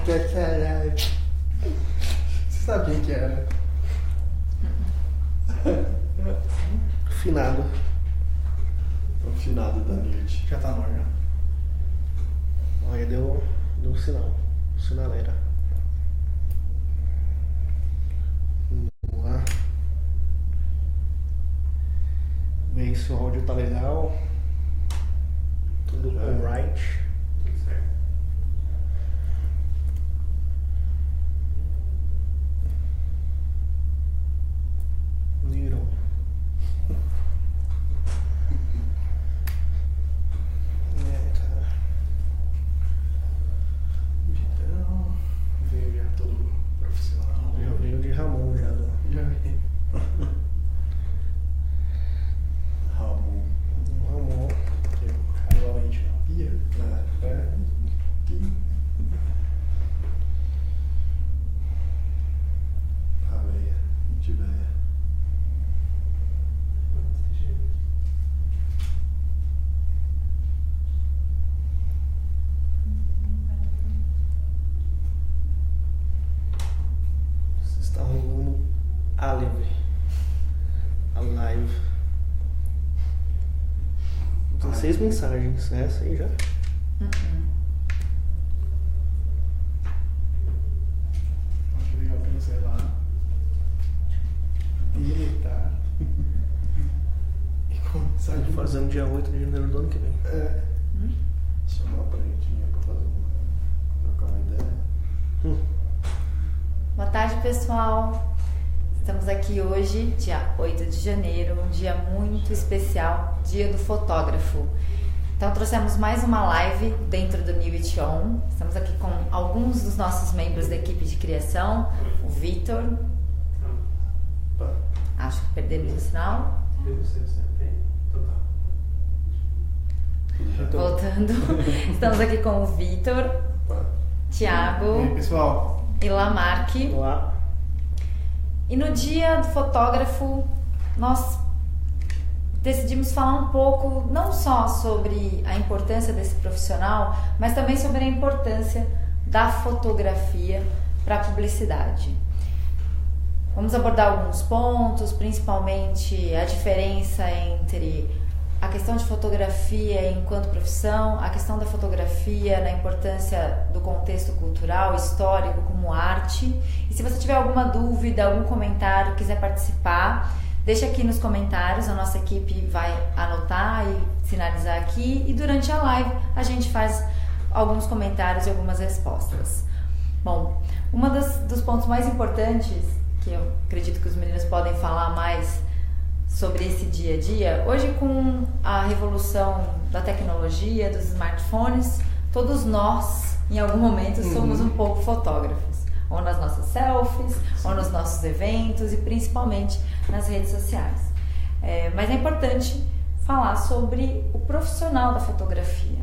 pra caralho. Você sabe quem que era? Finado. O finado da noite. Já tá no ar, já. Aí deu um sinal. Sinaleira. Vamos lá. Ver se o áudio tá legal. Tudo alright. Tudo certo. Viram. Cara. Então, veio já todo profissional. Já veio de Ramon já. Já veio. Ramon. Ramon. Caiu a lente na pia. A veia. De veia. Está rolando a live. Tem 6 mensagens. Essa aí já. Acho legal cancelar. Deletar. E começar de Fazendo dia 8 de janeiro do ano que vem. Chamar pra gentinha pra fazer trocar uma ideia. Boa tarde, pessoal. Estamos aqui hoje, dia 8 de janeiro, um dia muito especial, dia do fotógrafo. Então trouxemos mais uma live dentro do New It On. Estamos aqui com alguns dos nossos membros da equipe de criação, o Vitor. Tá. Acho que perdemos o sinal. Eu não sei se tem. Então tá. Voltando. Estamos aqui com o Vitor, Tá. E Thiago aí, pessoal? e Lamarck. Lá. E no dia do fotógrafo, nós decidimos falar um pouco, não só sobre a importância desse profissional, mas também sobre a importância da fotografia para a publicidade. Vamos abordar alguns pontos, principalmente a diferença entre a questão de fotografia enquanto profissão, a questão da fotografia na importância do contexto cultural, histórico, como arte. E se você tiver alguma dúvida, algum comentário, quiser participar, deixa aqui nos comentários, a nossa equipe vai anotar e sinalizar aqui. E durante a live a gente faz alguns comentários e algumas respostas. Bom, dos pontos mais importantes, que eu acredito que os meninos podem falar mais sobre esse dia a dia, hoje com a revolução da tecnologia, dos smartphones, todos nós, em algum momento, somos um pouco fotógrafos, ou nas nossas selfies, ou nos nossos eventos e principalmente nas redes sociais. Mas é importante falar sobre o profissional da fotografia.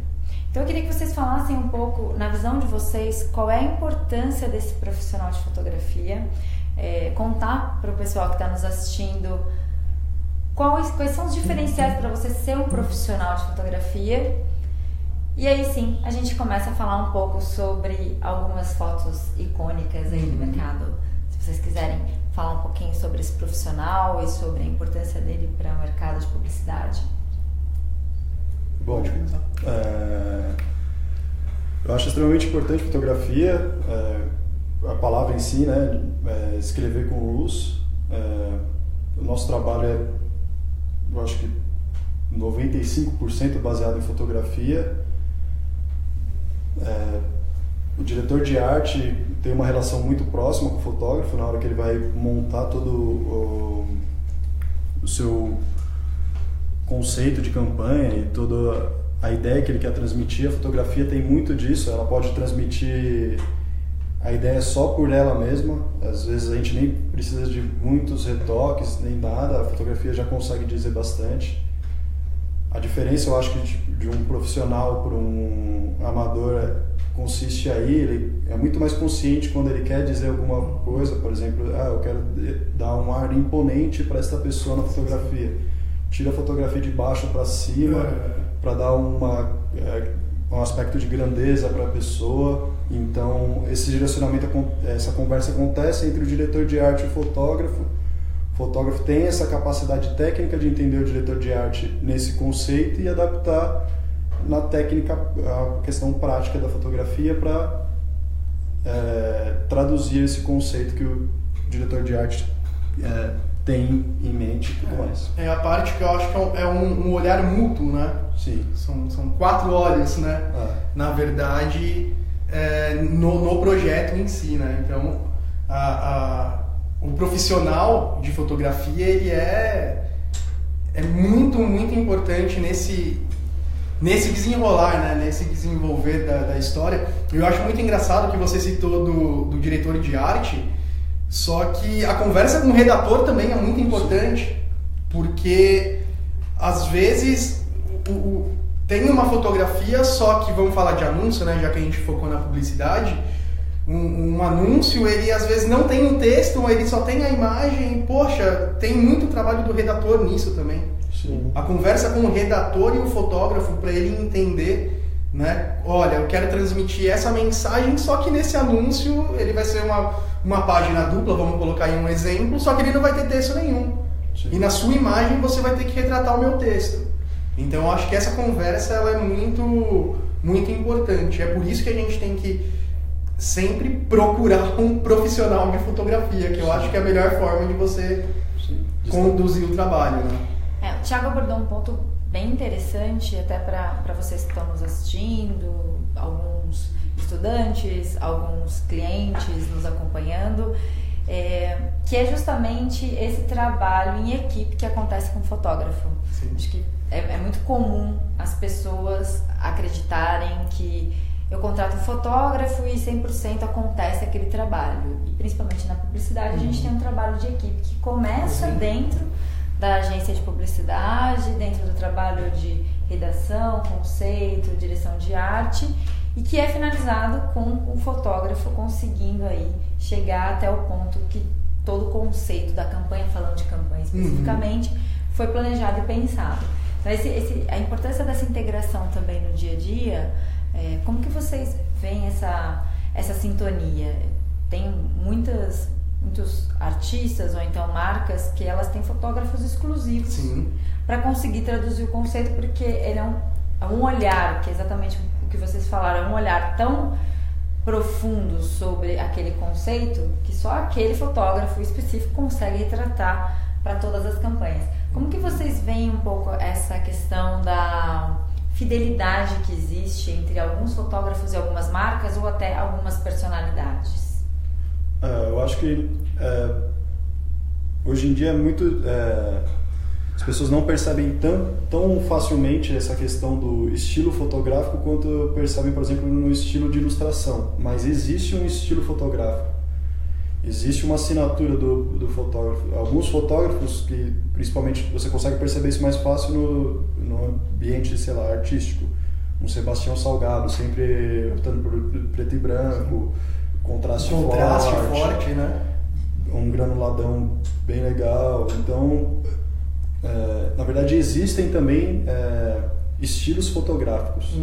Então eu queria que vocês falassem um pouco, na visão de vocês, qual é a importância desse profissional de fotografia, contar para o pessoal que está nos assistindo quais são os diferenciais para você ser um profissional de fotografia. E aí sim, a gente começa a falar um pouco sobre algumas fotos icônicas aí do mercado. Se vocês quiserem falar um pouquinho sobre esse profissional e sobre a importância dele para o mercado de publicidade. Bom, Pode começar. Eu acho extremamente importante fotografia, a palavra em si, né? Escrever com luz. O nosso trabalho eu acho que 95% baseado em fotografia. O diretor de arte tem uma relação muito próxima com o fotógrafo na hora que ele vai montar todo o seu conceito de campanha e toda a ideia que ele quer transmitir. A fotografia tem muito disso, ela pode transmitir a ideia só por ela mesma. Às vezes a gente nem precisa de muitos retoques, nem nada, a fotografia já consegue dizer bastante. A diferença, eu acho que de um profissional para um amador consiste aí, ele é muito mais consciente quando ele quer dizer alguma coisa, por exemplo, eu quero dar um ar imponente para esta pessoa na fotografia. Tira a fotografia de baixo para cima para dar um aspecto de grandeza para a pessoa. Então, esse direcionamento, essa conversa acontece entre o diretor de arte e o fotógrafo. O fotógrafo tem essa capacidade técnica de entender o diretor de arte nesse conceito e adaptar na técnica a questão prática da fotografia para traduzir esse conceito que o diretor de arte tem em mente e tudo mais. É a parte que eu acho que é um olhar mútuo, né? Sim. São 4 olhos, né? Na verdade, no projeto em si, né? Então, o profissional de fotografia, ele é muito, muito importante nesse desenrolar, né? Nesse desenvolver da história. Eu acho muito engraçado que você citou do diretor de arte, só que a conversa com o redator também é muito importante, porque às vezes tem uma fotografia, só que vamos falar de anúncio, né? Já que a gente focou na publicidade, um anúncio, ele às vezes não tem um texto, ele só tem a imagem. Poxa, tem muito trabalho do redator nisso também. Sim. A conversa com o redator e o fotógrafo para ele entender, né? Olha, eu quero transmitir essa mensagem, só que nesse anúncio ele vai ser uma página dupla, vamos colocar aí um exemplo, só que ele não vai ter texto nenhum. Sim. E na sua imagem você vai ter que retratar o meu texto. Então eu acho que essa conversa ela é muito, muito importante. É por isso que a gente tem que sempre procurar um profissional de fotografia, que eu acho que é a melhor forma de você conduzir o trabalho, né? O Thiago abordou um ponto bem interessante, até para vocês que estão nos assistindo, alguns estudantes, alguns clientes nos acompanhando, que é justamente esse trabalho em equipe que acontece com o fotógrafo. Sim. Acho que é muito comum as pessoas acreditarem que eu contrato um fotógrafo e 100% acontece aquele trabalho. E principalmente na publicidade, a gente tem um trabalho de equipe que começa dentro da agência de publicidade, dentro do trabalho de redação, conceito, direção de arte, e que é finalizado com o fotógrafo conseguindo aí chegar até o ponto que todo o conceito da campanha, falando de campanha especificamente, foi planejado e pensado. Então a importância dessa integração também no dia a dia, como que vocês veem essa sintonia? Tem muitos artistas ou então marcas que elas têm fotógrafos exclusivos para conseguir traduzir o conceito, porque ele é um olhar, que é exatamente o que vocês falaram, é um olhar tão profundo sobre aquele conceito que só aquele fotógrafo específico consegue retratar para todas as campanhas. Como que vocês veem um pouco essa questão da fidelidade que existe entre alguns fotógrafos e algumas marcas ou até algumas personalidades? Eu acho que hoje em dia as pessoas não percebem tão facilmente essa questão do estilo fotográfico quanto percebem, por exemplo, no estilo de ilustração. Mas existe um estilo fotográfico, existe uma assinatura do fotógrafo. Alguns fotógrafos, que principalmente você consegue perceber isso mais fácil no ambiente, sei lá, artístico. Um Sebastião Salgado, sempre optando por preto e branco, contraste forte, né? Um granuladão bem legal. Então, na verdade, existem também estilos fotográficos.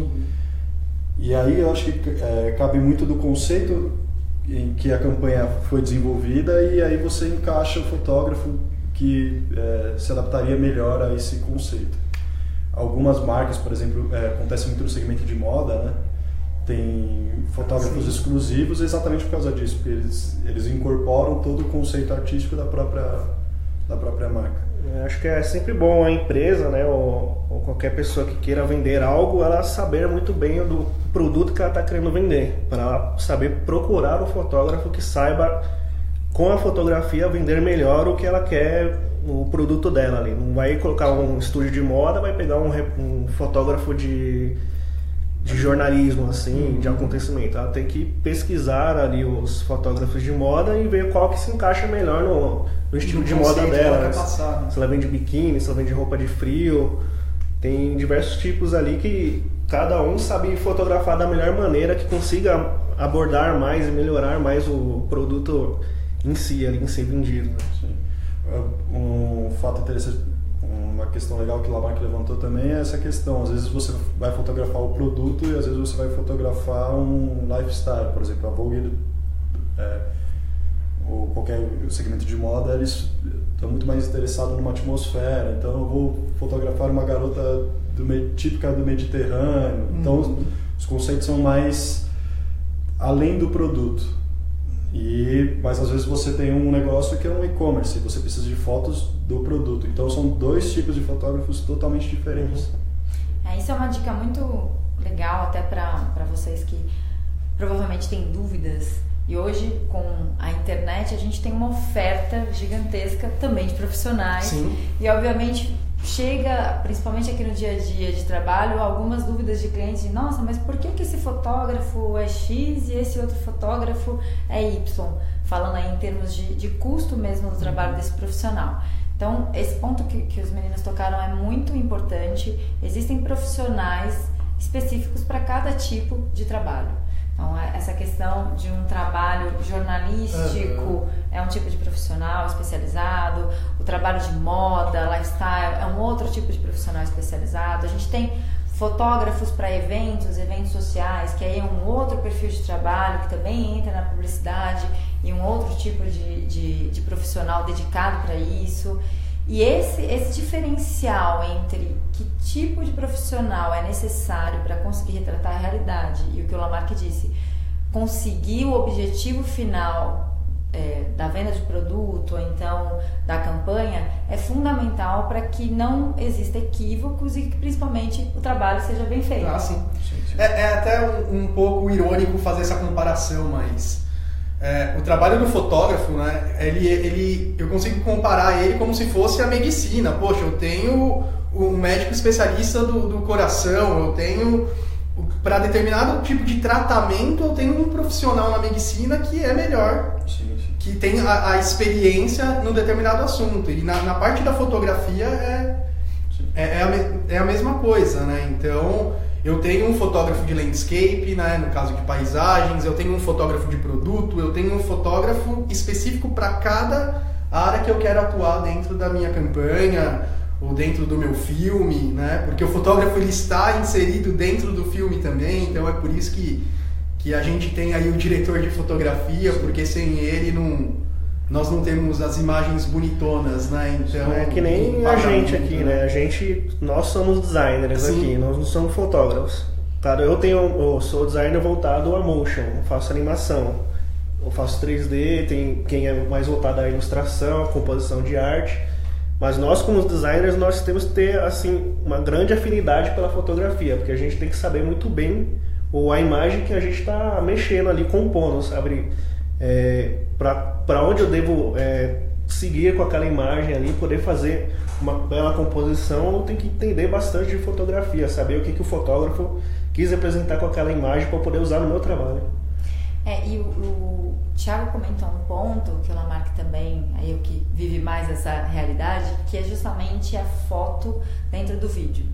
E aí eu acho que cabe muito do conceito em que a campanha foi desenvolvida, e aí você encaixa o fotógrafo que se adaptaria melhor a esse conceito. Algumas marcas, por exemplo, acontece muito no segmento de moda, né? Tem fotógrafos exclusivos exatamente por causa disso, porque eles incorporam todo o conceito artístico da própria marca. Acho que é sempre bom a empresa, né, ou qualquer pessoa que queira vender algo, ela saber muito bem do produto que ela está querendo vender, para ela saber procurar o fotógrafo que saiba, com a fotografia, vender melhor o que ela quer, o produto dela ali. Não vai colocar um estúdio de moda, vai pegar um fotógrafo de jornalismo, assim, de acontecimento. Ela tem que pesquisar ali os fotógrafos de moda e ver qual que se encaixa melhor no estilo de moda dela. Se ela vende biquíni, se ela vende roupa de frio. Tem diversos tipos ali que cada um sabe fotografar da melhor maneira, que consiga abordar mais e melhorar mais o produto em si, ali, em ser vendido. Sim. Um fato interessante, Uma questão legal que o Lamarck levantou também é essa questão. Às vezes você vai fotografar o produto e às vezes você vai fotografar um lifestyle. Por exemplo, a Vogue ou qualquer segmento de moda, eles estão muito mais interessados numa atmosfera. Então eu vou fotografar uma garota típica do Mediterrâneo. Então os conceitos são mais além do produto. Mas às vezes você tem um negócio que é um e-commerce e você precisa de fotos do produto. Então são dois tipos de fotógrafos totalmente diferentes. Isso é uma dica muito legal até para vocês que provavelmente têm dúvidas. E hoje, com a internet, a gente tem uma oferta gigantesca também de profissionais. Sim. E, obviamente, chega, principalmente aqui no dia a dia de trabalho, algumas dúvidas de clientes de nossa, mas por que esse fotógrafo é X e esse outro fotógrafo é Y? Falando aí em termos de custo mesmo do trabalho desse profissional. Então, esse ponto que os meninos tocaram é muito importante. Existem profissionais específicos para cada tipo de trabalho. Então, essa questão de um trabalho jornalístico é um tipo de profissional especializado, o trabalho de moda, lifestyle, é um outro tipo de profissional especializado. A gente tem fotógrafos para eventos sociais, que aí é um outro perfil de trabalho que também entra na publicidade e um outro tipo de profissional dedicado para isso. E esse diferencial entre que tipo de profissional é necessário para conseguir retratar a realidade e o que o Lamarck disse, conseguir o objetivo final da venda de produto ou então da campanha é fundamental para que não exista equívocos e que principalmente o trabalho seja bem feito. Ah, sim. É até um pouco irônico fazer essa comparação, mas o trabalho do fotógrafo, né, eu consigo comparar ele como se fosse a medicina. Poxa, eu tenho um médico especialista do coração, eu tenho, para determinado tipo de tratamento, eu tenho um profissional na medicina que é melhor, que tem a experiência no determinado assunto. E na parte da fotografia é a mesma coisa, né? Então, eu tenho um fotógrafo de landscape, né, no caso de paisagens, eu tenho um fotógrafo de produto, eu tenho um fotógrafo específico para cada área que eu quero atuar dentro da minha campanha ou dentro do meu filme, né? Porque o fotógrafo ele está inserido dentro do filme também, então é por isso que a gente tem aí o diretor de fotografia, porque sem ele nós não temos as imagens bonito's, né? Então, é que nem a gente aqui, né? Nós somos designers. Sim. Aqui, nós não somos fotógrafos. Cara, eu sou designer voltado a motion, eu faço animação, eu faço 3D, tem quem é mais voltado à ilustração, à composição de arte. Mas nós, como designers, nós temos que ter assim, uma grande afinidade pela fotografia, porque a gente tem que saber muito bem a imagem que a gente está mexendo ali, compondo, sabe? Para onde eu devo seguir com aquela imagem ali, poder fazer uma bela composição, eu tenho que entender bastante de fotografia, saber o que o fotógrafo quis representar com aquela imagem para poder usar no meu trabalho. E o Thiago comentou um ponto que o Lamarck também, eu que vive mais essa realidade, que é justamente a foto dentro do vídeo.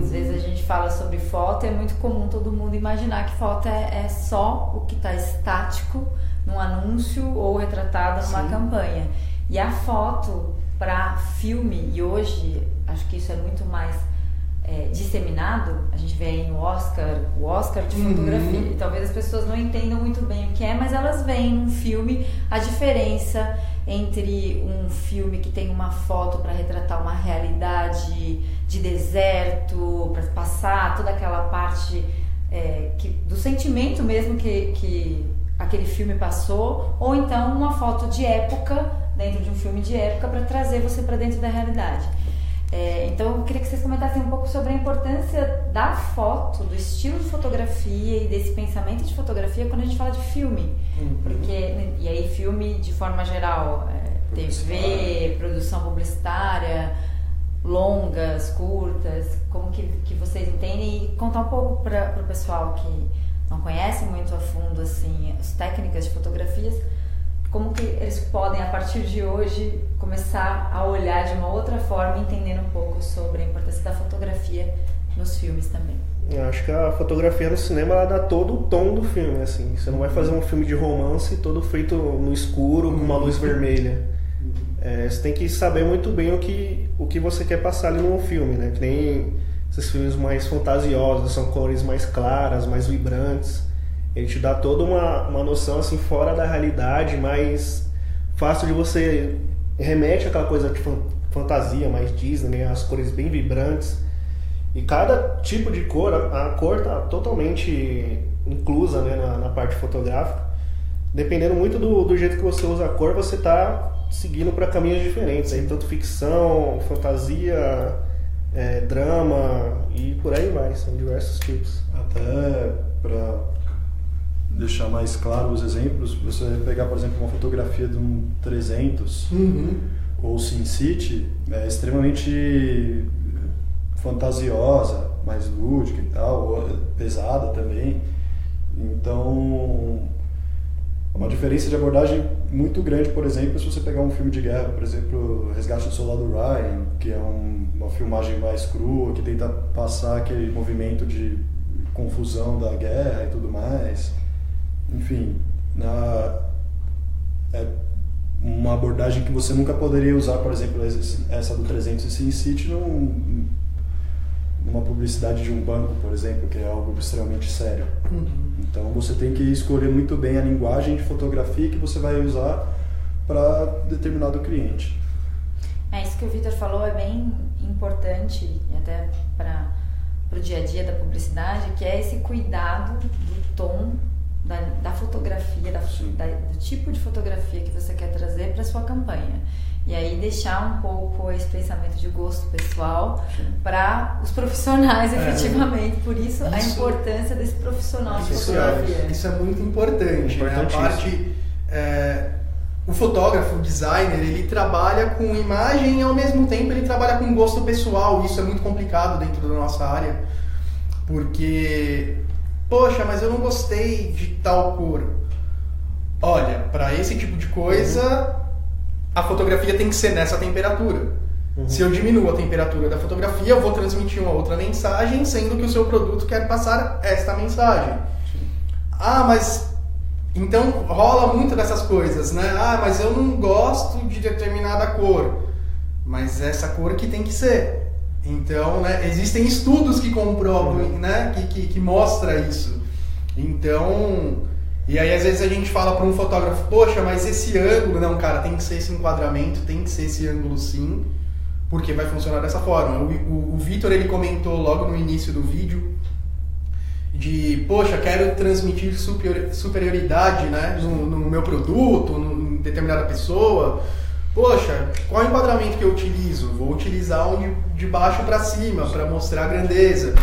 Às vezes a gente fala sobre foto, é muito comum todo mundo imaginar que foto é só o que está estático num anúncio ou retratado numa campanha. E a foto para filme, e hoje acho que isso é muito mais disseminado, a gente vê aí no Oscar, o Oscar de fotografia, e talvez as pessoas não entendam muito bem o que é, mas elas veem no filme a diferença entre um filme que tem uma foto para retratar uma realidade de deserto, para passar toda aquela parte do sentimento mesmo que aquele filme passou, ou então uma foto de época, dentro de um filme de época, para trazer você para dentro da realidade. Então eu queria que vocês comentassem um pouco sobre a importância da foto, do estilo de fotografia e desse pensamento de fotografia quando a gente fala de filme. Porque, e aí filme de forma geral, TV, produção publicitária, longas, curtas, como que vocês entendem, e contar um pouco para o pessoal que não conhece muito a fundo assim, as técnicas de fotografias, como que eles podem, a partir de hoje, começar a olhar de uma outra forma, entendendo um pouco sobre a importância da fotografia nos filmes também. Eu acho que a fotografia no cinema ela dá todo o tom do filme, assim. Você não vai fazer um filme de romance todo feito no escuro, com uma luz vermelha. você tem que saber muito bem o que você quer passar ali no filme, né? Que nem esses filmes mais fantasiosos, são cores mais claras, mais vibrantes. Ele te dá toda uma noção assim fora da realidade, mais fácil de você remete àquela coisa de fantasia, mais Disney, né? As cores bem vibrantes. E cada tipo de cor, a cor está totalmente inclusa, né, na parte fotográfica. Dependendo muito do jeito que você usa a cor, você está seguindo para caminhos diferentes. Aí, tanto ficção, fantasia, drama e por aí vai. São diversos tipos. Até para deixar mais claro os exemplos, você pegar, por exemplo, uma fotografia de um 300 ou Sin City, é extremamente fantasiosa, mais lúdica e tal, pesada também. Então, é uma diferença de abordagem muito grande, por exemplo, se você pegar um filme de guerra, por exemplo, Resgate do Soldado Ryan, que é uma filmagem mais crua, que tenta passar aquele movimento de confusão da guerra e tudo mais. Enfim, é uma abordagem que você nunca poderia usar, por exemplo, essa do 300 e Sin City numa publicidade de um banco, por exemplo, que é algo extremamente sério. Então você tem que escolher muito bem a linguagem de fotografia que você vai usar para determinado cliente. Isso que o Vitor falou é bem importante, e até para o dia a dia da publicidade, que é esse cuidado do tom da fotografia, do tipo de fotografia que você quer trazer para sua campanha. E aí deixar um pouco esse pensamento de gosto pessoal para os profissionais, efetivamente. Por isso a importância desse profissional de fotografia. Isso é muito importante. Né? A parte, o fotógrafo, o designer, ele trabalha com imagem e ao mesmo tempo ele trabalha com gosto pessoal. Isso é muito complicado dentro da nossa área, porque, poxa, mas eu não gostei de tal cor. Olha, para esse tipo de coisa, a fotografia tem que ser nessa temperatura. Se eu diminuo a temperatura da fotografia, eu vou transmitir uma outra mensagem, sendo que o seu produto quer passar esta mensagem. Mas então rola muito dessas coisas, né? Mas eu não gosto de determinada cor, mas essa cor que tem que ser. Então, né, existem estudos que comprovam, né, que mostra isso. Então, e aí às vezes a gente fala para um fotógrafo, poxa, mas esse ângulo, não, cara, tem que ser esse enquadramento, tem que ser esse ângulo sim, porque vai funcionar dessa forma. O Vitor, ele comentou logo no início do vídeo de, poxa, quero transmitir superioridade, né, no meu produto, em determinada pessoa. Poxa, qual é o enquadramento que eu utilizo? Vou utilizar um de baixo para cima, para mostrar a grandeza.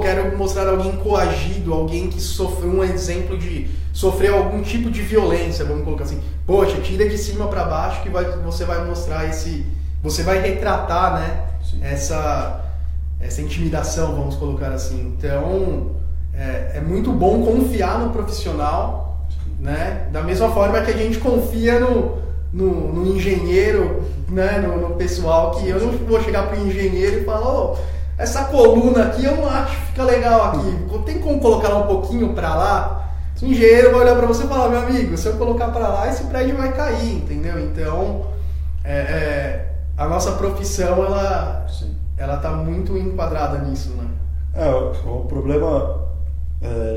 Quero mostrar alguém coagido, alguém que sofreu um exemplo de sofrer algum tipo de violência, vamos colocar assim. Poxa, tira de cima para baixo que você vai mostrar você vai retratar, né, essa intimidação, vamos colocar assim. Então, é muito bom confiar no profissional, né, da mesma forma que a gente confia no engenheiro, né, no pessoal, que eu não vou chegar pro engenheiro e falar, essa coluna aqui eu não acho que fica legal aqui, tem como colocar um pouquinho para lá? O engenheiro vai olhar para você e falar, meu amigo, se eu colocar para lá, esse prédio vai cair, entendeu? Então, a nossa profissão, ela tá muito enquadrada nisso, né? O problema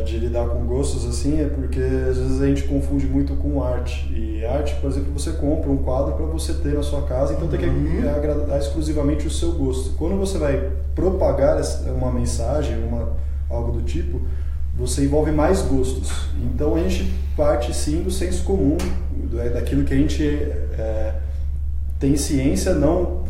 de lidar com gostos assim é porque às vezes a gente confunde muito com arte. E arte, por exemplo, você compra um quadro para você ter na sua casa, então tem que agradar exclusivamente o seu gosto. Quando você vai propagar uma mensagem, algo do tipo, você envolve mais gostos. Então a gente parte sim do senso comum, daquilo que a gente tem ciência, não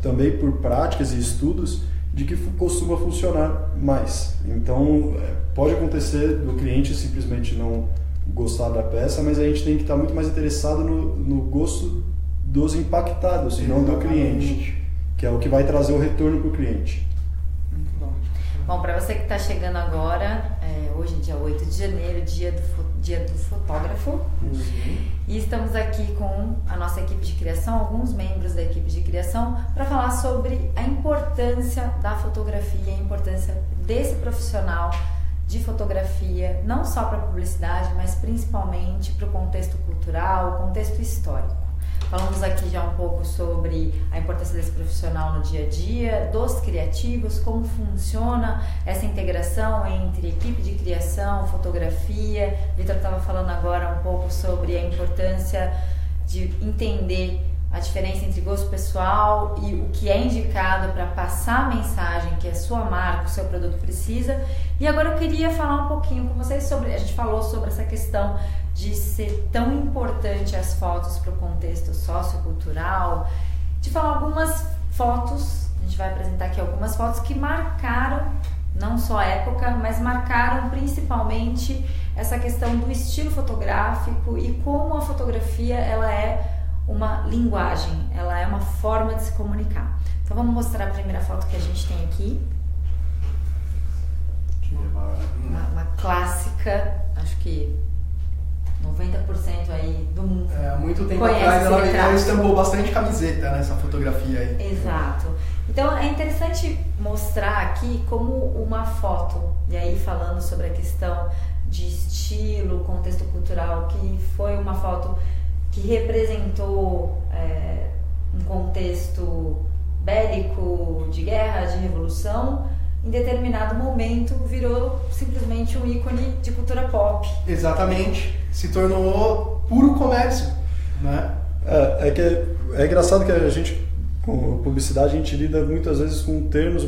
também por práticas e estudos, de que costuma funcionar mais. Então, pode acontecer do cliente simplesmente não gostar da peça, mas a gente tem que estar muito mais interessado no gosto dos impactados e não do cliente, que é o que vai trazer o retorno para o cliente. Bom, para você que está chegando agora, hoje dia 8 de janeiro, dia do fotógrafo, e estamos aqui com a nossa equipe de criação, alguns membros da equipe de criação, para falar sobre a importância da fotografia, a importância desse profissional de fotografia, não só para a publicidade, mas principalmente para o contexto cultural, o contexto histórico. Falamos aqui já um pouco sobre a importância desse profissional no dia a dia, dos criativos, como funciona essa integração entre equipe de criação, fotografia. Vitor estava falando agora um pouco sobre a importância de entender a diferença entre gosto pessoal e o que é indicado para passar a mensagem que a sua marca, o seu produto precisa. E agora eu queria falar um pouquinho com vocês sobre, a gente falou sobre essa questão de ser tão importante as fotos para o contexto sociocultural, de falar algumas fotos, a gente vai apresentar aqui algumas fotos que marcaram, não só a época, mas marcaram principalmente essa questão do estilo fotográfico e como a fotografia ela é uma linguagem, ela é uma forma de se comunicar. Então vamos mostrar a primeira foto que a gente tem aqui. Uma clássica, acho que 90% aí do mundo. Há muito tempo conhece atrás ela retrato. estampou bastante camiseta nessa fotografia aí. Exato. Então é interessante mostrar aqui como uma foto, e aí falando sobre a questão de estilo, contexto cultural, que foi uma foto que representou um contexto bélico, de guerra, de revolução, em determinado momento virou simplesmente um ícone de cultura pop. Exatamente. Se tornou puro comércio, né? É engraçado que a gente, com publicidade, a gente lida muitas vezes com termos,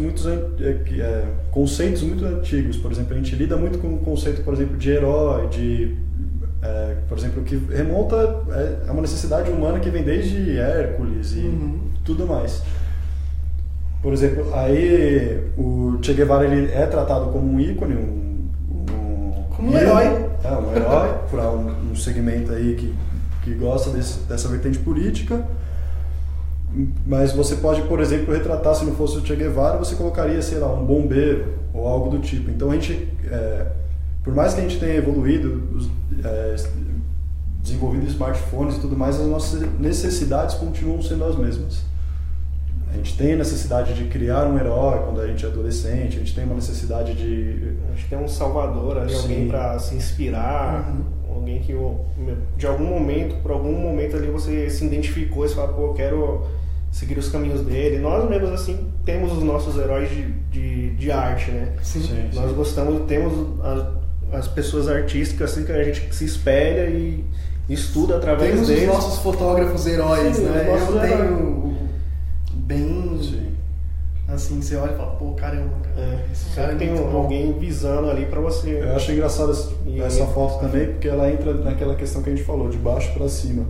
conceitos muito antigos. Por exemplo, a gente lida muito com o conceito, por exemplo, de herói, por exemplo, que remonta a uma necessidade humana que vem desde Hércules e tudo mais. Por exemplo, aí o Che Guevara ele é tratado como um ícone, como um herói. Um herói para um segmento aí que gosta dessa vertente política. Mas você pode, por exemplo, retratar, se não fosse o Che Guevara, você colocaria, sei lá, um bombeiro ou algo do tipo. Então a gente, por mais que a gente tenha evoluído, desenvolvido smartphones e tudo mais, as nossas necessidades continuam sendo as mesmas. A gente tem a necessidade de criar um herói quando a gente é adolescente, a gente tem uma necessidade de... A gente tem um salvador ali, alguém para se inspirar, alguém que de algum momento, por algum momento ali você se identificou e você fala, pô, eu quero seguir os caminhos dele. Nós mesmos assim temos os nossos heróis de arte, né? Sim. Nós gostamos, temos as pessoas artísticas assim que a gente se espelha e estuda através Temos deles. os nossos fotógrafos heróis, Sim, né? os nossos Eu tenho heróis. bem... Sim. Assim, você olha e fala, pô, caramba, cara. Esse cara é Tem muito bom. alguém visando ali para você. Eu acho engraçado essa foto também, porque ela entra naquela questão que a gente falou, de baixo para cima.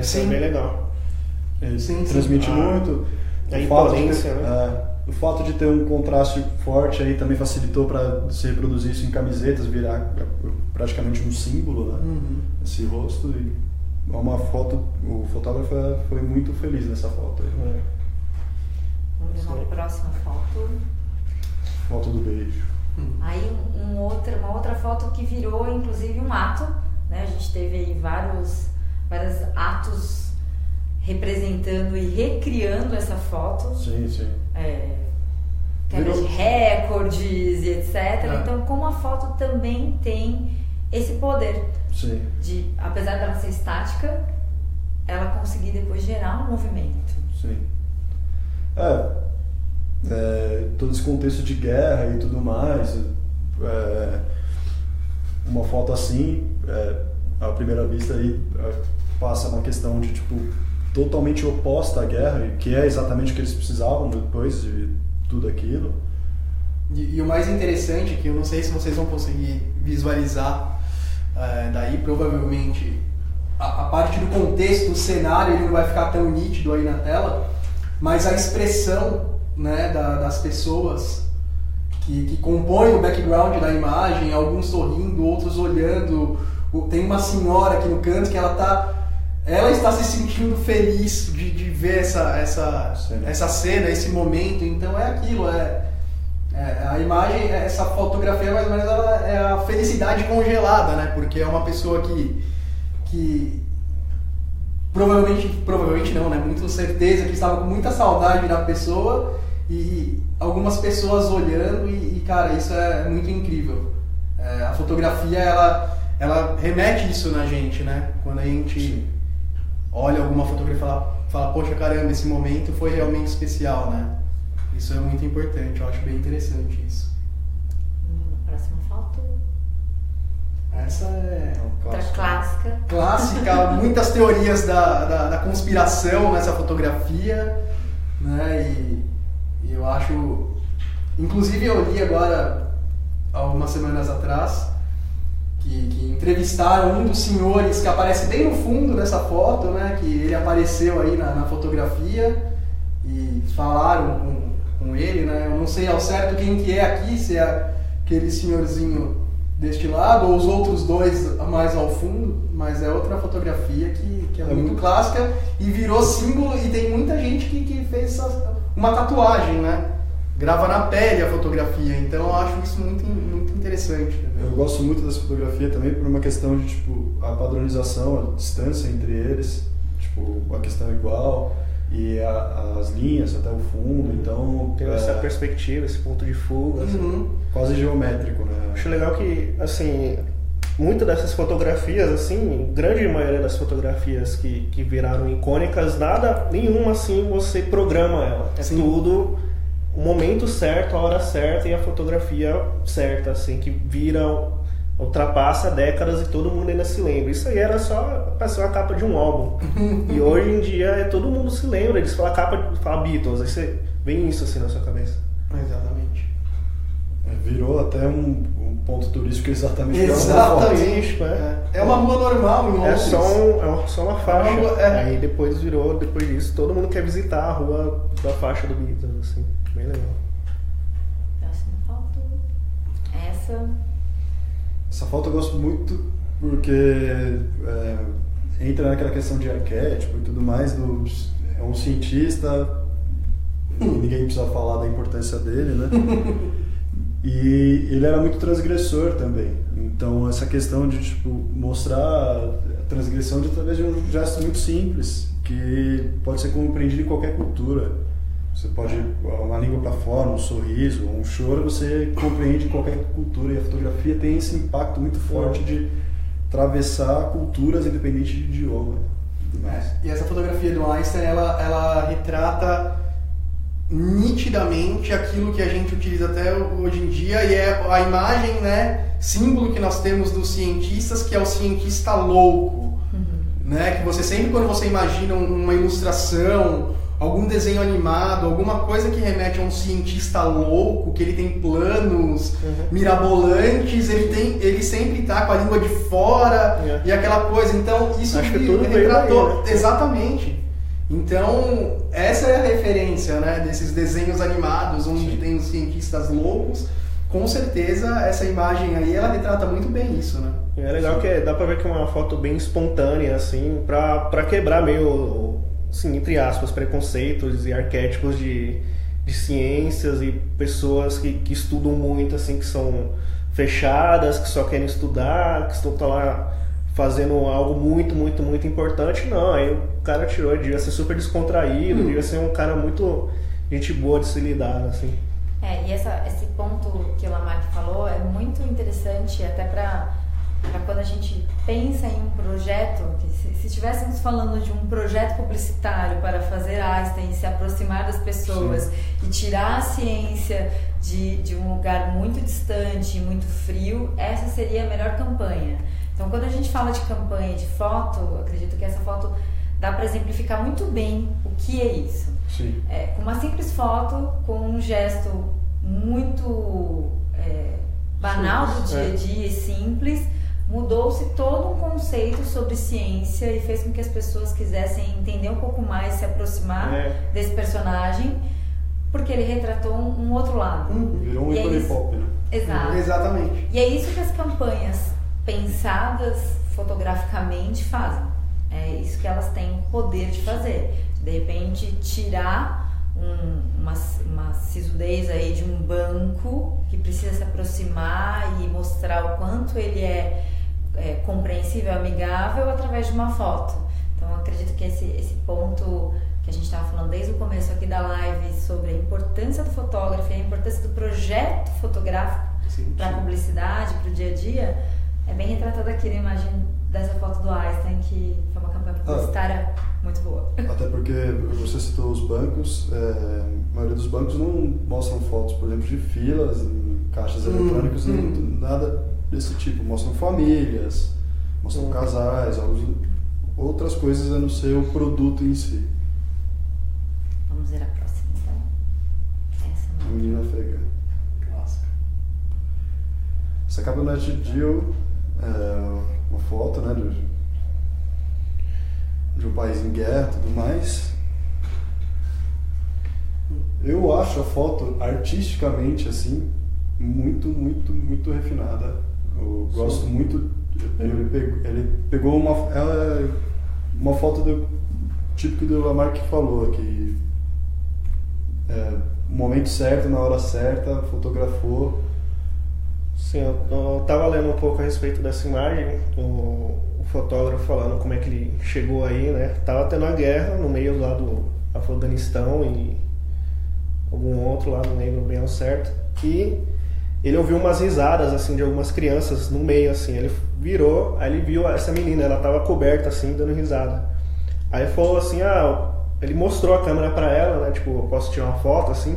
Isso é bem legal. Ele Sim. transmite muito. A O fato de imponência, ter- né? O fato de ter um contraste forte aí também facilitou para se reproduzir isso em camisetas, virar praticamente um símbolo, né? Esse rosto. E é uma foto, o fotógrafo foi muito feliz nessa foto aí. Vamos ver uma próxima foto. Foto do beijo. Aí uma outra foto que virou inclusive um ato, né? A gente teve aí vários atos representando e recriando essa foto. Sim. Quebra de recordes e etc. Então como a foto também tem esse poder Sim. de, apesar dela ser estática, ela conseguir depois gerar um movimento. Sim. Todo esse contexto de guerra e tudo mais, uma foto assim, à primeira vista aí passa uma questão de tipo totalmente oposta à guerra, que é exatamente o que eles precisavam depois de tudo aquilo. E o mais interessante, que eu não sei se vocês vão conseguir visualizar daí, provavelmente a parte do contexto, do cenário, ele não vai ficar tão nítido aí na tela, mas a expressão, né, das pessoas que compõem o background da imagem, alguns sorrindo, outros olhando. Tem uma senhora aqui no canto que ela está se sentindo feliz de ver essa cena, esse momento. Então é aquilo, a imagem, essa fotografia mais ou menos ela é a felicidade congelada, né? Porque é uma pessoa que provavelmente não, né? Muito certeza que estava com muita saudade da pessoa e algumas pessoas olhando e cara, isso é muito incrível. A fotografia ela remete isso na gente, né? Quando a gente olha alguma fotografia e fala, poxa, caramba, esse momento foi realmente especial, né? Isso é muito importante, eu acho bem interessante isso. Próxima foto. Essa é Outra clássica. Clássica, muitas teorias da conspiração nessa fotografia, né? E eu acho... Inclusive eu li agora, algumas semanas atrás, que entrevistaram um dos senhores que aparece bem no fundo dessa foto, né? Que ele apareceu aí na fotografia e falaram com ele, né? Eu não sei ao certo quem que é aqui, se é aquele senhorzinho deste lado ou os outros dois mais ao fundo, mas é outra fotografia que é muito clássica e virou símbolo, e tem muita gente que fez uma tatuagem, né? Grava na pele a fotografia, então eu acho isso muito, muito interessante. Eu gosto muito dessa fotografia também por uma questão de, tipo, a padronização, a distância entre eles, tipo, a questão é igual, e as linhas até o fundo, então... Tem essa perspectiva, esse ponto de fuga, assim. Quase geométrico, né? Acho legal que, assim, muitas dessas fotografias, assim, grande maioria das fotografias que viraram icônicas, nenhuma, assim, você programa ela. É tudo o momento certo, a hora certa e a fotografia certa, assim, que ultrapassa décadas e todo mundo ainda se lembra. Isso aí era só pra ser uma capa de um álbum. E hoje em dia todo mundo se lembra, eles falam fala Beatles, aí você vem isso assim na sua cabeça. Exatamente. Virou até um ponto turístico exatamente. Exatamente. É uma rua normal em Londres. É só uma faixa. Aí depois disso, todo mundo quer visitar a rua da faixa do Beatles, assim. Bem legal. Próxima foto. Essa foto eu gosto muito porque entra naquela questão de arquétipo e tudo mais. É um cientista, ninguém precisa falar da importância dele, né? E ele era muito transgressor também. Então essa questão de, tipo, mostrar a transgressão através de um gesto muito simples, que pode ser compreendido em qualquer cultura. Você pode, uma língua para fora, um sorriso, um choro, você compreende em qualquer cultura. E a fotografia tem esse impacto muito forte de atravessar culturas independente de idioma. E essa fotografia do Einstein, ela retrata nitidamente aquilo que a gente utiliza até hoje em dia, e é a imagem, né, símbolo que nós temos dos cientistas, que é o cientista louco, né, que você sempre, quando você imagina uma ilustração, algum desenho animado, alguma coisa que remete a um cientista louco, que ele tem planos mirabolantes, ele sempre está com a língua de fora e aquela coisa. Então isso acho que tudo retratou aí, né? Exatamente. Então essa é a referência, né, desses desenhos animados onde tem os cientistas loucos. Com certeza essa imagem aí ela retrata muito bem isso, né? É legal que dá pra ver que é uma foto bem espontânea, assim, pra quebrar meio, assim, entre aspas, preconceitos e arquétipos de ciências e pessoas que estudam muito, assim, que são fechadas, que só querem estudar, que estão lá fazendo algo muito, muito, muito importante. Não, aí o cara tirou, devia ser super descontraído, devia ser um cara muito gente boa de se lidar, assim. E esse ponto que o Lamarck falou é muito interessante, até para quando a gente pensa em um projeto, que se estivéssemos falando de um projeto publicitário para fazer Einstein se aproximar das pessoas e tirar a ciência de um lugar muito distante, muito frio, essa seria a melhor campanha. Então, quando a gente fala de campanha de foto, eu acredito que essa foto dá para exemplificar muito bem o que é isso. Sim. Com uma simples foto, com um gesto muito banal do dia a dia e simples, mudou-se todo um conceito sobre ciência e fez com que as pessoas quisessem entender um pouco mais, se aproximar desse personagem, porque ele retratou um outro lado. Virou um ícone pop, né? Exato. Exatamente. E é isso que as campanhas pensadas fotograficamente fazem. É isso que elas têm o poder de fazer. De repente, tirar uma sisudez aí de um banco que precisa se aproximar e mostrar o quanto ele é compreensível, amigável através de uma foto. Então, eu acredito que esse ponto que a gente estava falando desde o começo aqui da live sobre a importância do fotógrafo e a importância do projeto fotográfico para a publicidade, para o dia a dia, É bem retratado aqui na imagem dessa foto do Einstein, que foi uma campanha publicitária muito boa. Até porque você citou os bancos, a maioria dos bancos não mostram fotos, por exemplo, de filas, em caixas eletrônicos, nem nada desse tipo. Mostram famílias, mostram casais, outras coisas a não ser o produto em si. Vamos ver a próxima, então. Essa não. Menina afegã. Clássica. Essa Cabernet Deal uma foto, né, de um país em guerra e tudo mais. Eu acho a foto artisticamente assim muito, muito, muito refinada. Eu gosto muito. Ele pegou uma foto do tipo que o Lamarck falou, que no momento certo, na hora certa, fotografou. Sim, eu tava lendo um pouco a respeito dessa imagem, o fotógrafo falando como é que ele chegou aí, né? Tava tendo a guerra no meio lá do Afeganistão e algum outro lá, não lembro bem ao certo, e ele ouviu umas risadas, assim, de algumas crianças no meio, assim. Ele virou, aí ele viu essa menina, ela tava coberta, assim, dando risada. Aí falou assim, ele mostrou a câmera pra ela, né, tipo, eu posso tirar uma foto, assim.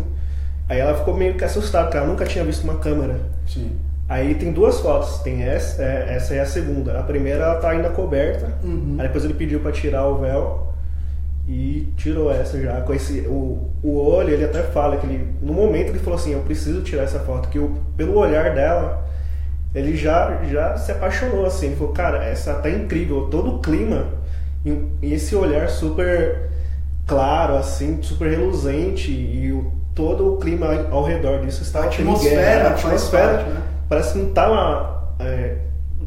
Aí ela ficou meio que assustada, porque ela nunca tinha visto uma câmera. Sim. Aí tem duas fotos, tem essa é a segunda. A primeira ela tá ainda coberta, aí depois ele pediu pra tirar o véu e tirou essa já. Com o olho, ele até fala que no momento ele falou assim, eu preciso tirar essa foto, que pelo olhar dela, ele já se apaixonou, assim. Ele falou, cara, essa tá incrível, todo o clima e esse olhar super claro, assim, super reluzente e todo o clima ao redor disso está A atmosfera, né? Parece que não estava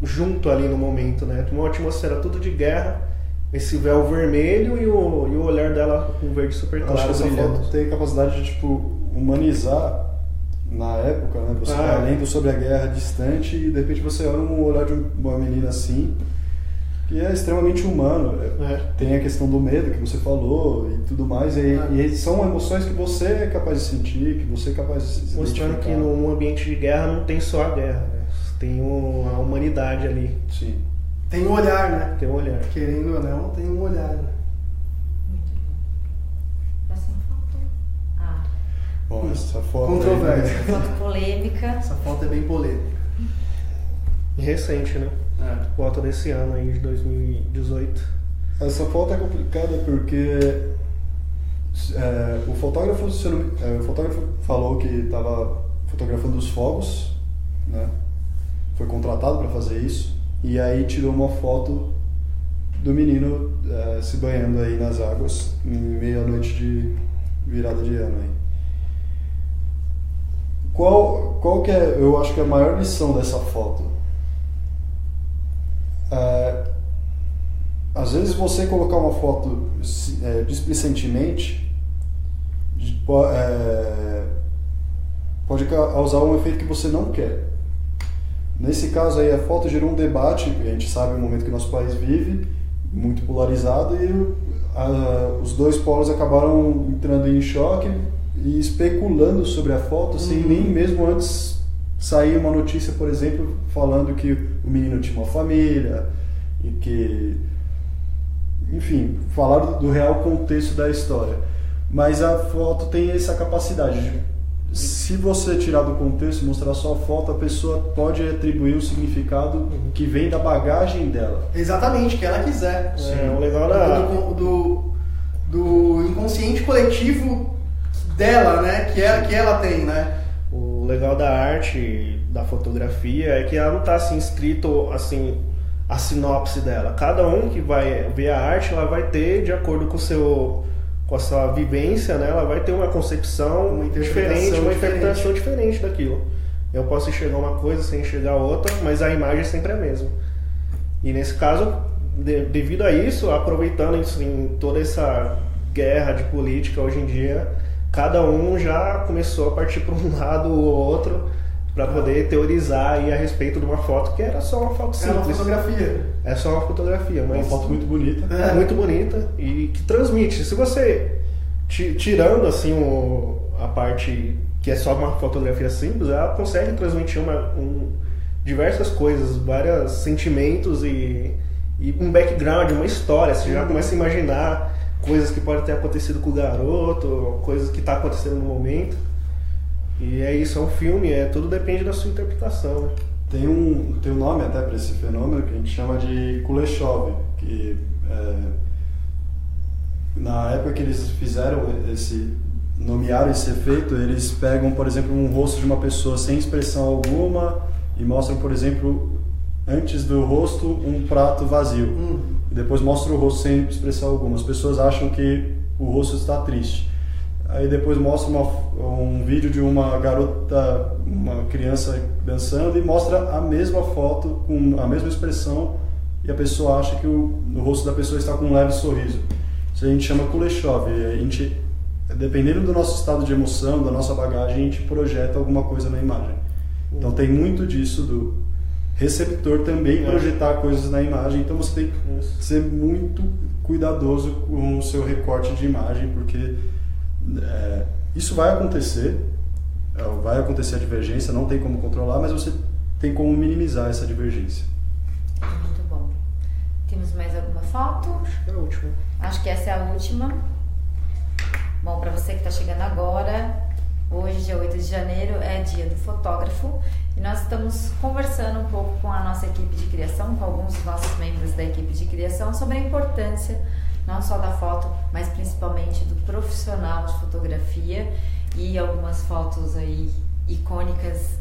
junto ali no momento, né? Uma atmosfera tudo de guerra, esse véu vermelho e o olhar dela com verde super claro. Acho que essa brilhando. foto tem a capacidade de humanizar na época, né? Você tá lendo sobre a guerra distante e de repente você olha um olhar de uma menina assim, que é extremamente humano. Tem a questão do medo que você falou e tudo mais, e são emoções que você é capaz de sentir, que você é capaz de se mostrando que num ambiente de guerra não tem só a guerra, né? Tem a humanidade ali. Sim. Tem um olhar, né? Tem um olhar. Querendo ou não, tem um olhar, né? Muito bom. Próxima foto. Bom, essa foto Controvérsia. Foto polêmica. Essa foto é bem polêmica. E recente, né? Foto desse ano aí, de 2018. Essa foto é complicada porque o fotógrafo falou que estava fotografando os fogos, né? Foi contratado para fazer isso, e aí tirou uma foto do menino se banhando aí nas águas em meia-noite de virada de ano aí. Qual que é, eu acho que é a maior lição dessa foto? Às vezes você colocar uma foto displicentemente pode causar um efeito que você não quer. Nesse caso aí a foto gerou um debate, a gente sabe o momento que nosso país vive, muito polarizado, e os dois polos acabaram entrando em choque e especulando sobre a foto sem nem mesmo antes sair uma notícia, por exemplo, falando que o menino tinha uma família e que, enfim, falaram do real contexto da história. Mas a foto tem essa capacidade de, se você tirar do contexto e mostrar só a foto, a pessoa pode atribuir um significado que vem da bagagem dela. Exatamente, que ela quiser. O legal do inconsciente coletivo dela, né? Que ela tem, né? O legal da arte, da fotografia, é que ela não está assim escrito assim a sinopse dela. Cada um que vai ver a arte, ela vai ter, de acordo com a sua vivência, né? Ela vai ter uma concepção diferente, uma interpretação diferente daquilo. Eu posso enxergar uma coisa sem enxergar outra, mas a imagem é sempre a mesma. E nesse caso, devido a isso, aproveitando assim, toda essa guerra de política hoje em dia, cada um já começou a partir para um lado ou outro para poder teorizar aí a respeito de uma foto que era só uma foto simples. É uma fotografia. É só uma fotografia, mas uma foto muito bonita. É muito bonita e que transmite. Se você, tirando assim a parte que é só uma fotografia simples, ela consegue transmitir diversas coisas, vários sentimentos e um background, uma história. Você já começa a imaginar coisas que podem ter acontecido com o garoto, coisas que tá acontecendo no momento. E é isso, é um filme, tudo depende da sua interpretação, né? Tem um nome até para esse fenômeno que a gente chama de Kuleshov, que na época que eles nomearam esse efeito, eles pegam, por exemplo, um rosto de uma pessoa sem expressão alguma e mostram, por exemplo, antes do rosto um prato vazio. E depois mostram o rosto sem expressão alguma. As pessoas acham que o rosto está triste. Aí depois mostra um vídeo de uma garota, uma criança dançando e mostra a mesma foto com a mesma expressão e a pessoa acha que o rosto da pessoa está com um leve sorriso. Isso a gente chama Kuleshov. A gente, dependendo do nosso estado de emoção, da nossa bagagem, a gente projeta alguma coisa na imagem. Então tem muito disso do receptor também projetar coisas na imagem. Então você tem que ser muito cuidadoso com o seu recorte de imagem, porque isso vai acontecer a divergência, não tem como controlar, mas você tem como minimizar essa divergência. Muito bom. Temos mais alguma foto? Acho que é a última. Acho que essa é a última. Bom, para você que está chegando agora, hoje, dia 8 de janeiro, é dia do fotógrafo e nós estamos conversando um pouco com a nossa equipe de criação, com alguns dos nossos membros da equipe de criação, sobre a importância não só da foto, mas principalmente do profissional de fotografia e algumas fotos aí icônicas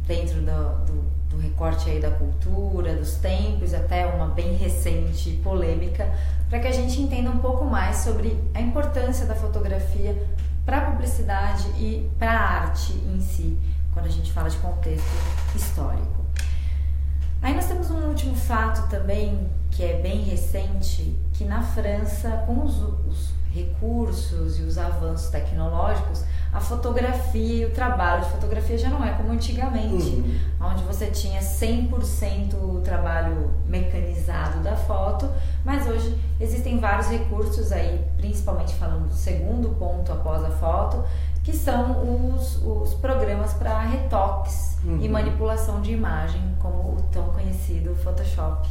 dentro do recorte aí da cultura, dos tempos, até uma bem recente polêmica, para que a gente entenda um pouco mais sobre a importância da fotografia para a publicidade e para a arte em si, quando a gente fala de contexto histórico. Aí nós temos um último fato também, que é bem recente, que na França, com os recursos e os avanços tecnológicos, a fotografia e o trabalho de fotografia já não é como antigamente, onde você tinha 100% o trabalho mecanizado da foto, mas hoje existem vários recursos aí, principalmente falando do segundo ponto após a foto, que são os programas para retoques e manipulação de imagem, como o tão conhecido Photoshop,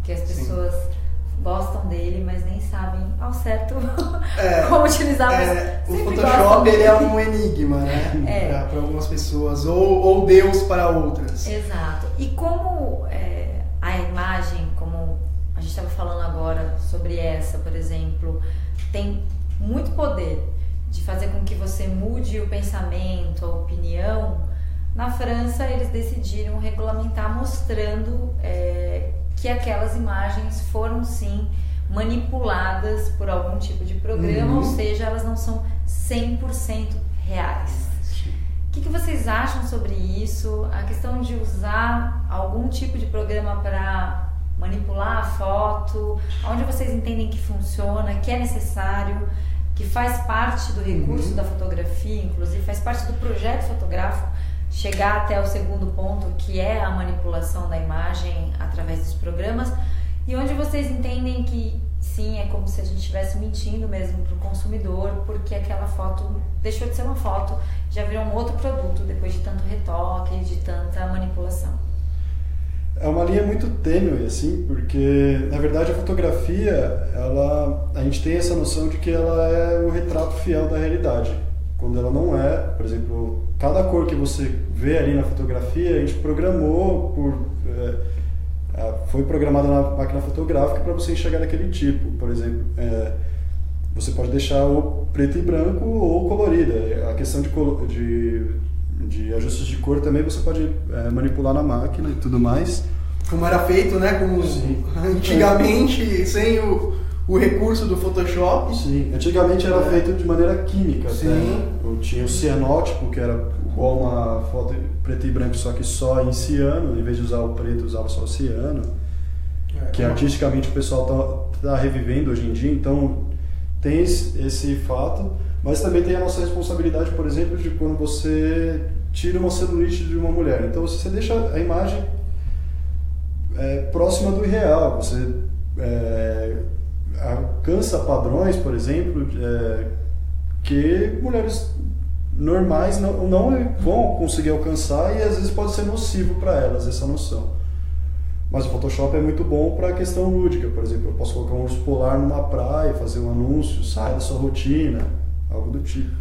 que as pessoas gostam dele, mas nem sabem ao certo como utilizar. O Photoshop ele é um enigma, né? Para algumas pessoas, ou Deus para outras. Exato. E como a imagem, como a gente estava falando agora sobre essa, por exemplo, tem muito poder de fazer com que você mude o pensamento, a opinião, na França eles decidiram regulamentar mostrando que aquelas imagens foram sim manipuladas por algum tipo de programa, ou seja, elas não são 100% reais. O que vocês acham sobre isso? A questão de usar algum tipo de programa para manipular a foto, onde vocês entendem que funciona, que é necessário, que faz parte do recurso da fotografia, inclusive faz parte do projeto fotográfico, chegar até o segundo ponto, que é a manipulação da imagem através dos programas, e onde vocês entendem que sim, é como se a gente estivesse mentindo mesmo para o consumidor, porque aquela foto deixou de ser uma foto, já virou um outro produto depois de tanto retoque, de tanta manipulação. É uma linha muito tênue, assim, porque na verdade a fotografia, a gente tem essa noção de que ela é o retrato fiel da realidade, quando ela não é. Por exemplo, cada cor que você vê ali na fotografia, a gente programou foi programada na máquina fotográfica para você enxergar daquele tipo. Por exemplo, você pode deixar ou preto e branco ou colorida. A questão de ajustes de cor também você pode manipular na máquina e tudo mais. Como era feito, né? Antigamente, sem o recurso do Photoshop. Sim, antigamente era feito de maneira química. Sim. Né? Tinha o cianótipo, que era igual uma foto preto e branco, só que só em ciano, em vez de usar o preto, usava só o ciano. Que artisticamente o pessoal tá revivendo hoje em dia, então tem esse fato, mas também tem a nossa responsabilidade, por exemplo, de quando você tira uma celulite de uma mulher. Então você deixa a imagem próxima do real, você alcança padrões, por exemplo, que mulheres normais não vão conseguir alcançar e às vezes pode ser nocivo para elas essa noção. Mas o Photoshop é muito bom para a questão lúdica. Por exemplo, eu posso colocar um urso polar numa praia, fazer um anúncio, sai da sua rotina, algo do tipo.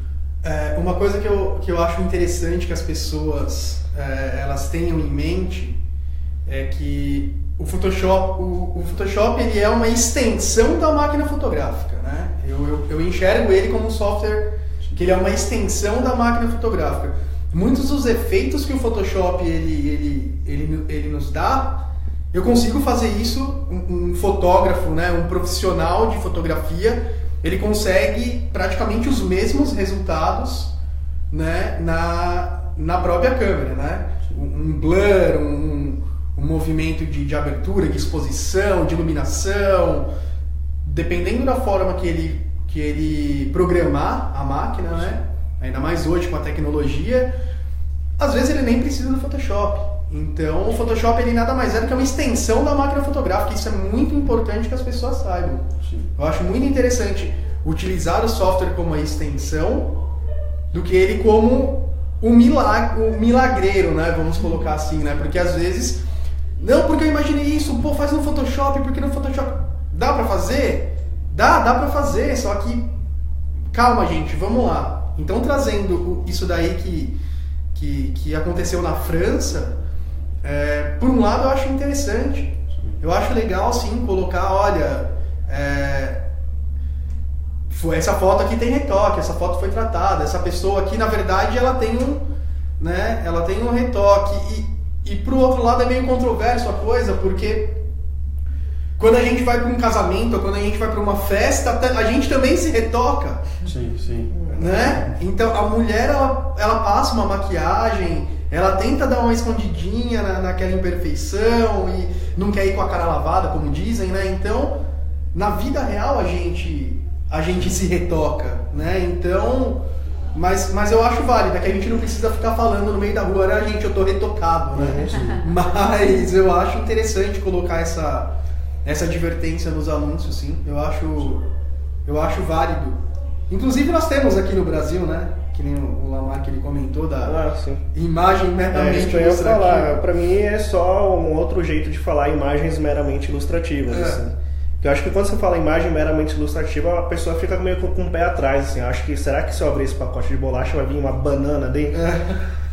Uma coisa que eu acho interessante que as pessoas elas tenham em mente é que o Photoshop ele é uma extensão da máquina fotográfica, né? Eu enxergo ele como um software que ele é uma extensão da máquina fotográfica. Muitos dos efeitos que o Photoshop ele nos dá, eu consigo fazer isso, um fotógrafo, né, um profissional de fotografia, ele consegue praticamente os mesmos resultados, né, na própria câmera, né? Um blur, um movimento de abertura, de exposição, de iluminação, dependendo da forma que ele programar a máquina, né? Ainda mais hoje com a tecnologia, às vezes ele nem precisa do Photoshop. Então o Photoshop ele nada mais é do que uma extensão da máquina fotográfica. Isso é muito importante que as pessoas saibam. Sim. Eu acho muito interessante utilizar o software como uma extensão do que ele como um milagreiro, né? Vamos colocar assim, né? Porque às vezes, não, porque eu imaginei isso, pô, faz no Photoshop, porque no Photoshop dá pra fazer? Dá pra fazer, só que calma, gente, vamos lá. Então trazendo isso daí que aconteceu na França, por um lado eu acho interessante, eu acho legal sim colocar, olha, essa foto aqui tem retoque, essa foto foi tratada, essa pessoa aqui na verdade ela tem um retoque e pro outro lado é meio controverso a coisa, porque quando a gente vai para um casamento ou quando a gente vai para uma festa, a gente também se retoca. Sim. Né? Então a mulher ela passa uma maquiagem, ela tenta dar uma escondidinha naquela imperfeição e não quer ir com a cara lavada, como dizem, né? Então na vida real a gente se retoca, né? Então, mas eu acho válido, que a gente não precisa ficar falando no meio da rua, né? Gente, eu tô retocado, né? Mas eu acho interessante colocar essa advertência nos anúncios, sim. Eu acho válido. Inclusive nós temos aqui no Brasil, né? Que nem o Lamar que ele comentou da imagem meramente ilustrativa. Pra mim é só um outro jeito de falar imagens meramente ilustrativas. Assim. Eu acho que quando você fala imagem meramente ilustrativa, a pessoa fica meio com o pé atrás. Assim. Eu acho que será que se eu abrir esse pacote de bolacha vai vir uma banana dentro?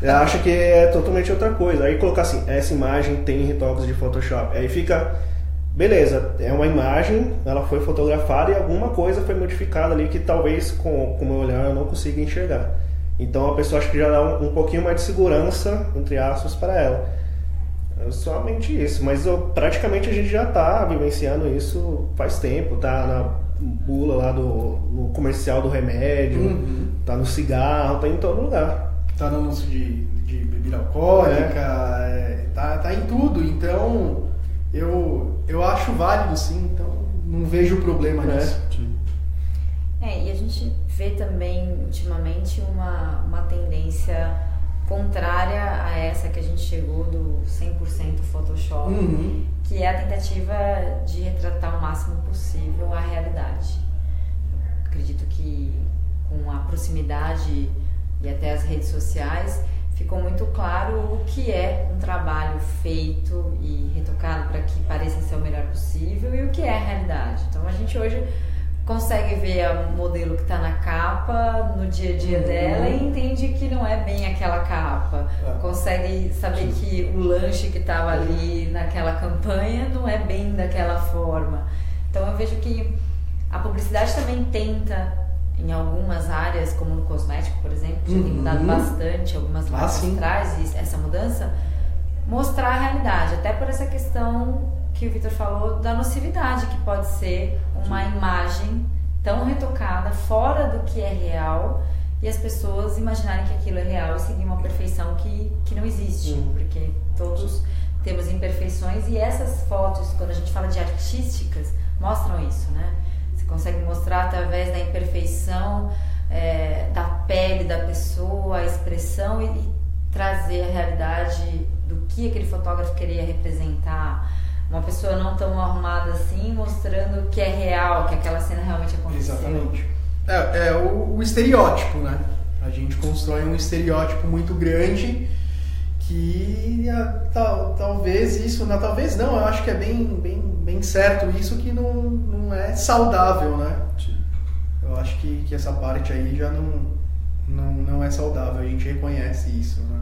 Eu acho que é totalmente outra coisa. Aí colocar assim, essa imagem tem retoques de Photoshop. Aí fica... Beleza, é uma imagem, ela foi fotografada e alguma coisa foi modificada ali que talvez com o meu olhar eu não consiga enxergar. Então a pessoa acho que já dá um pouquinho mais de segurança, entre aspas, para ela. É somente isso, mas praticamente a gente já está vivenciando isso faz tempo, tá na bula lá no comercial do remédio, tá no cigarro, tá em todo lugar. Tá no anúncio de bebida alcoólica, tá em tudo, então... Eu acho válido sim, então não vejo problema nisso. E a gente vê também ultimamente uma tendência contrária a essa que a gente chegou do 100% Photoshop, que é a tentativa de retratar o máximo possível a realidade. Eu acredito que com a proximidade e até as redes sociais ficou muito claro o que é um trabalho feito e retocado para que pareça ser o melhor possível e o que é a realidade. Então a gente hoje consegue ver o modelo que está na capa no dia a dia dela e entende que não é bem aquela capa. Consegue saber que o lanche que estava ali naquela campanha não é bem daquela forma. Então eu vejo que a publicidade também tenta, em algumas áreas, como no cosmético, por exemplo, que já tem mudado bastante, algumas marcas trazem essa mudança, mostrar a realidade, até por essa questão que o Vitor falou da nocividade, que pode ser uma imagem tão retocada, fora do que é real, e as pessoas imaginarem que aquilo é real e seguir uma perfeição que não existe, porque todos temos imperfeições, e essas fotos, quando a gente fala de artísticas, mostram isso, né? Consegue mostrar através da imperfeição da pele da pessoa, a expressão e trazer a realidade do que aquele fotógrafo queria representar. Uma pessoa não tão arrumada assim, mostrando que é real, que aquela cena realmente aconteceu. Exatamente. O estereótipo, né? A gente constrói um estereótipo muito grande que talvez isso, não, talvez não, eu acho que é bem certo isso, que não é saudável, né? Sim. Eu acho que essa parte aí já não é saudável, a gente reconhece isso, né?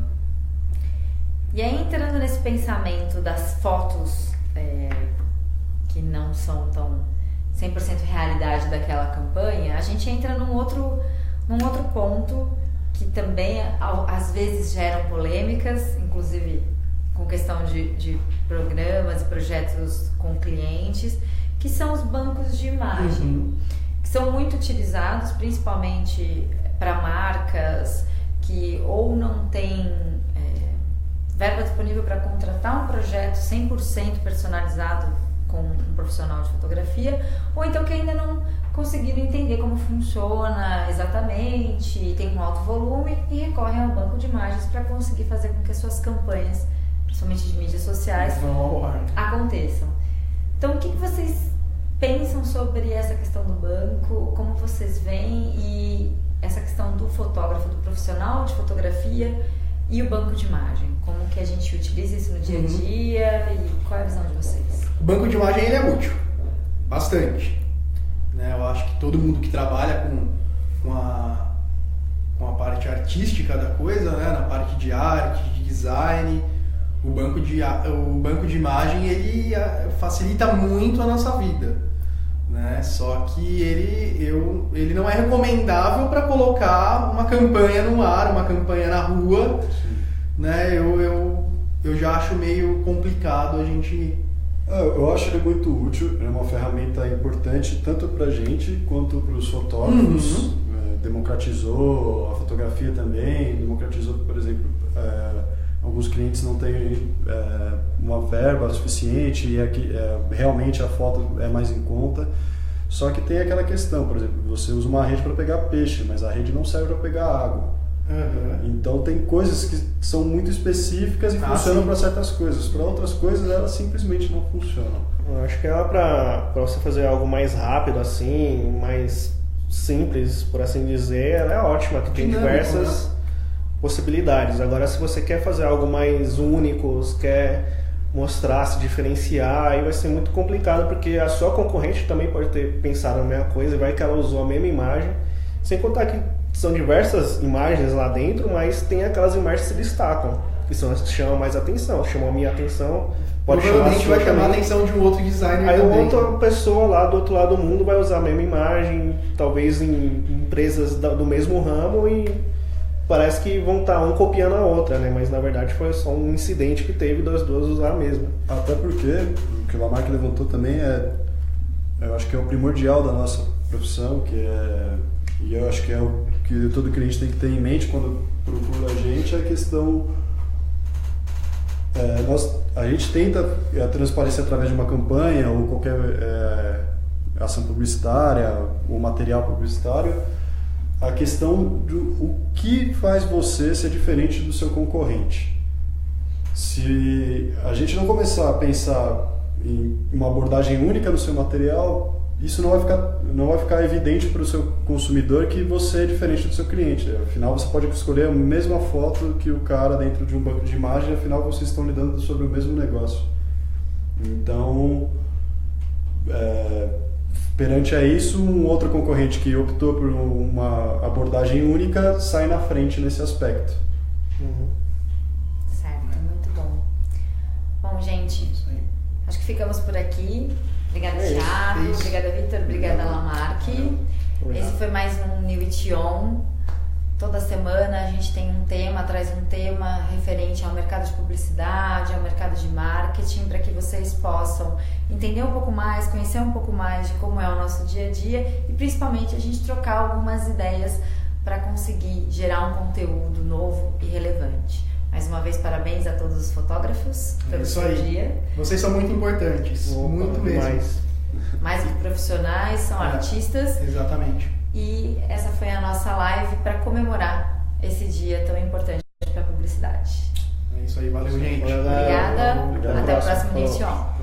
E aí, entrando nesse pensamento das fotos que não são tão 100% realidade daquela campanha, a gente entra num outro ponto que também às vezes geram polêmicas, inclusive com questão de programas e projetos com clientes, que são os bancos de imagem, que são muito utilizados principalmente para marcas que ou não têm verba disponível para contratar um projeto 100% personalizado com um profissional de fotografia, ou então que ainda não conseguiram entender como funciona exatamente, tem um alto volume e recorrem ao banco de imagens para conseguir fazer com que as suas campanhas, principalmente de mídias sociais, aconteçam. Então, o que vocês pensam sobre essa questão do banco? Como vocês veem e essa questão do fotógrafo, do profissional de fotografia e o banco de imagem? Como que a gente utiliza isso no dia a dia e qual é a visão de vocês? O banco de imagem ele é útil, bastante. Né? Eu acho que todo mundo que trabalha com a parte artística da coisa, né? Na parte de arte, de design, o banco de imagem ele facilita muito a nossa vida. Né? Só que ele não é recomendável para colocar uma campanha no ar, uma campanha na rua. Né? Eu já acho meio complicado a gente... Eu acho ele muito útil, é uma ferramenta importante tanto para a gente quanto para os fotógrafos. Democratizou a fotografia também, democratizou, por exemplo, alguns clientes não têm uma verba suficiente e aqui, realmente a foto é mais em conta. Só que tem aquela questão, por exemplo, você usa uma rede para pegar peixe, mas a rede não serve para pegar água. Então tem coisas que são muito específicas e funcionam para certas coisas. Para outras coisas elas simplesmente não funcionam. Eu acho que ela para você fazer algo mais rápido assim, mais simples, por assim dizer, ela é ótima, que tem diversas possibilidades. Agora, se você quer fazer algo mais único, quer mostrar, se diferenciar, aí vai ser muito complicado, porque a sua concorrente também pode ter pensado a mesma coisa e vai que ela usou a mesma imagem, sem contar que são diversas imagens lá dentro, mas tem aquelas imagens que se destacam, que são as que chamam mais atenção, chamam a minha atenção, pode provavelmente vai chamar a atenção de um outro designer aí também. Aí outra pessoa lá do outro lado do mundo vai usar a mesma imagem, talvez em empresas do mesmo ramo, e parece que vão estar um copiando a outra, né? Mas na verdade foi só um incidente que teve das duas usar a mesma. Até porque o que o Lamarck levantou também eu acho que é o primordial da nossa profissão, e eu acho que é o que todo cliente tem que ter em mente quando procura a gente, é a questão... a gente tenta a transparência através de uma campanha ou qualquer ação publicitária ou material publicitário, a questão o que faz você ser diferente do seu concorrente. Se a gente não começar a pensar em uma abordagem única no seu material, isso não vai ficar evidente para o seu consumidor que você é diferente do seu cliente. Afinal, você pode escolher a mesma foto que o cara dentro de um banco de imagem, afinal vocês estão lidando sobre o mesmo negócio. Então, perante a isso, um outro concorrente que optou por uma abordagem única sai na frente nesse aspecto. Certo, muito bom. Bom, gente, acho que ficamos por aqui. Obrigada, Thiago. Obrigada, Vitor. Obrigada, Lamarck. Esse foi mais um New It On. Toda semana a gente tem um tema, traz um tema referente ao mercado de publicidade, ao mercado de marketing, para que vocês possam entender um pouco mais, conhecer um pouco mais de como é o nosso dia a dia e principalmente a gente trocar algumas ideias para conseguir gerar um conteúdo novo e relevante. Mais uma vez, parabéns a todos os fotógrafos pelo seu dia. Vocês são muito importantes, muito mesmo. Mais que profissionais, são artistas. Exatamente. E essa foi a nossa live para comemorar esse dia tão importante para a publicidade. É isso aí, valeu, gente. Obrigada. Até o próximo New It On.